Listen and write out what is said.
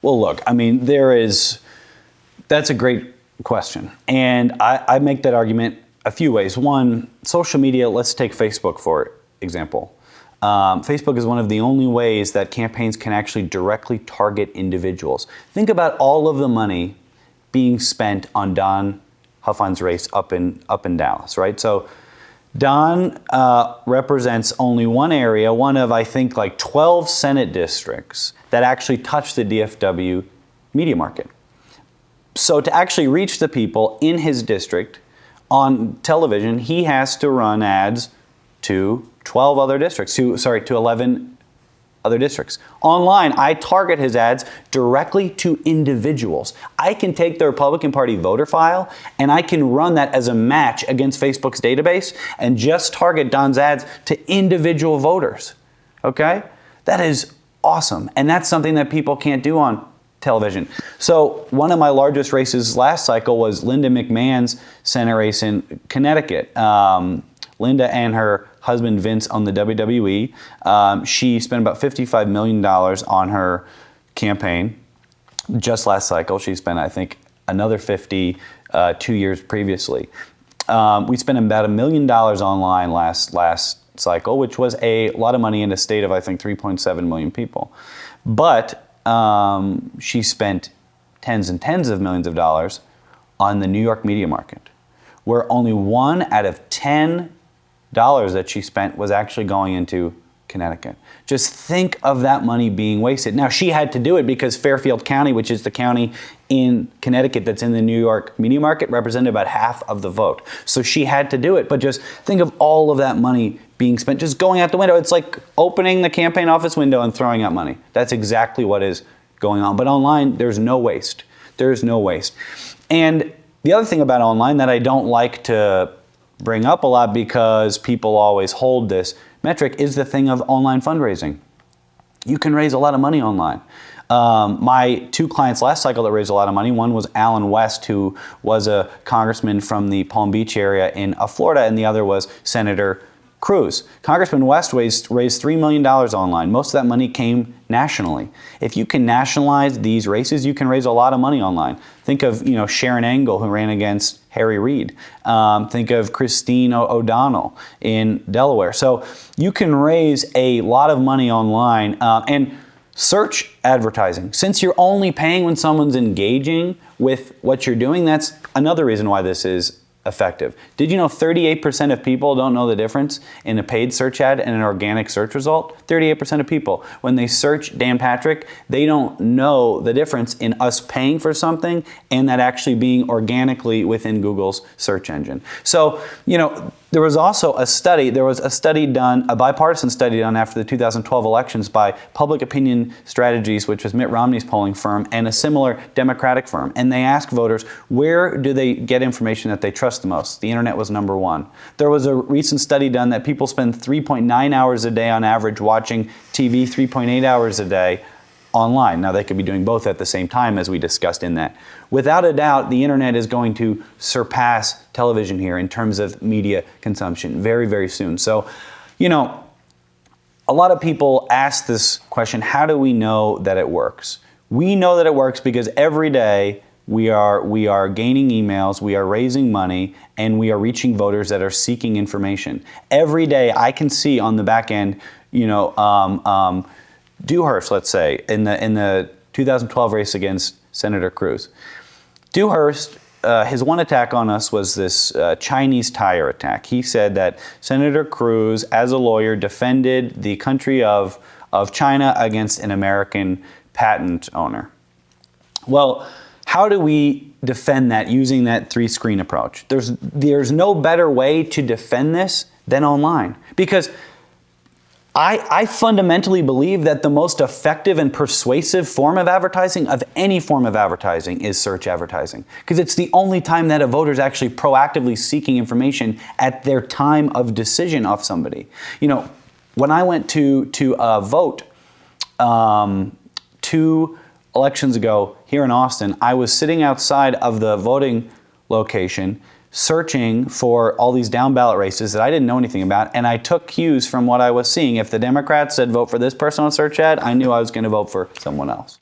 Well, look, I mean, that's a great question. And I make that argument a few ways. One, social media, let's take Facebook for example. Facebook is one of the only ways that campaigns can actually directly target individuals. Think about all of the money being spent on Don Huffman's race up in Dallas, right? So Don represents only one area, one of, I think, like 12 Senate districts that actually touch the DFW media market. So to actually reach the people in his district on television, he has to run ads to 12 other districts, to 11 other districts. Online, I target his ads directly to individuals. I can take the Republican Party voter file and I can run that as a match against Facebook's database and just target Don's ads to individual voters. Okay? That is awesome. And that's something that people can't do on television. So one of my largest races last cycle was Linda McMahon's Senate race in Connecticut. Linda and her husband Vince on the WWE. She spent about $55 million on her campaign just last cycle. She spent, I think, another 50 2 years previously. We spent about $1 million online last cycle, which was a lot of money in a state of, I think, 3.7 million people. But she spent tens and tens of millions of dollars on the New York media market, where only 1 out of 10 dollars that she spent was actually going into Connecticut. Just think of that money being wasted. Now, she had to do it because Fairfield County, which is the county in Connecticut that's in the New York media market, represented about half of the vote. So she had to do it. But just think of all of that money being spent just going out the window. It's like opening the campaign office window and throwing out money. That's exactly what is going on. But online, there's no waste. There's no waste. And the other thing about online that I don't like to bring up a lot because people always hold this metric is the thing of online fundraising. You can raise a lot of money online. My 2 clients last cycle that raised a lot of money, one was Alan West, who was a congressman from the Palm Beach area in Florida, and the other was Senator Cruz. Congressman West raised $3 million online. Most of that money came nationally. If you can nationalize these races, you can raise a lot of money online. Think of Sharon Angle, who ran against Harry Reid. Think of Christine O'Donnell in Delaware. So you can raise a lot of money online. And search advertising. Since you're only paying when someone's engaging with what you're doing, that's another reason why this is effective. Did you know 38% of people don't know the difference in a paid search ad and an organic search result? 38% of people, when they search Dan Patrick, they don't know the difference in us paying for something and that actually being organically within Google's search engine. So, there was a study done, a bipartisan study done after the 2012 elections by Public Opinion Strategies, which was Mitt Romney's polling firm, and a similar Democratic firm. And they asked voters, where do they get information that they trust the most? The internet was number 1. There was a recent study done that people spend 3.9 hours a day on average watching TV, 3.8 hours a day online. Now, they could be doing both at the same time, as we discussed in that. Without a doubt, the internet is going to surpass television here in terms of media consumption very, very soon. So, a lot of people ask this question, how do we know that it works? We know that it works because every day we are gaining emails, we are raising money, and we are reaching voters that are seeking information. Every day I can see on the back end, Dewhurst, let's say, in the 2012 race against Senator Cruz. Dewhurst, his one attack on us was this Chinese tire attack. He said that Senator Cruz, as a lawyer, defended the country of China against an American patent owner. Well, how do we defend that using that 3-screen approach? There's no better way to defend this than online, because I fundamentally believe that the most effective and persuasive form of advertising, of any form of advertising, is search advertising. Because it's the only time that a voter is actually proactively seeking information at their time of decision of somebody. When I went to vote 2 elections ago here in Austin, I was sitting outside of the voting location searching for all these down ballot races that I didn't know anything about, and I took cues from what I was seeing. If the Democrats said vote for this person on search ad, I knew I was going to vote for someone else.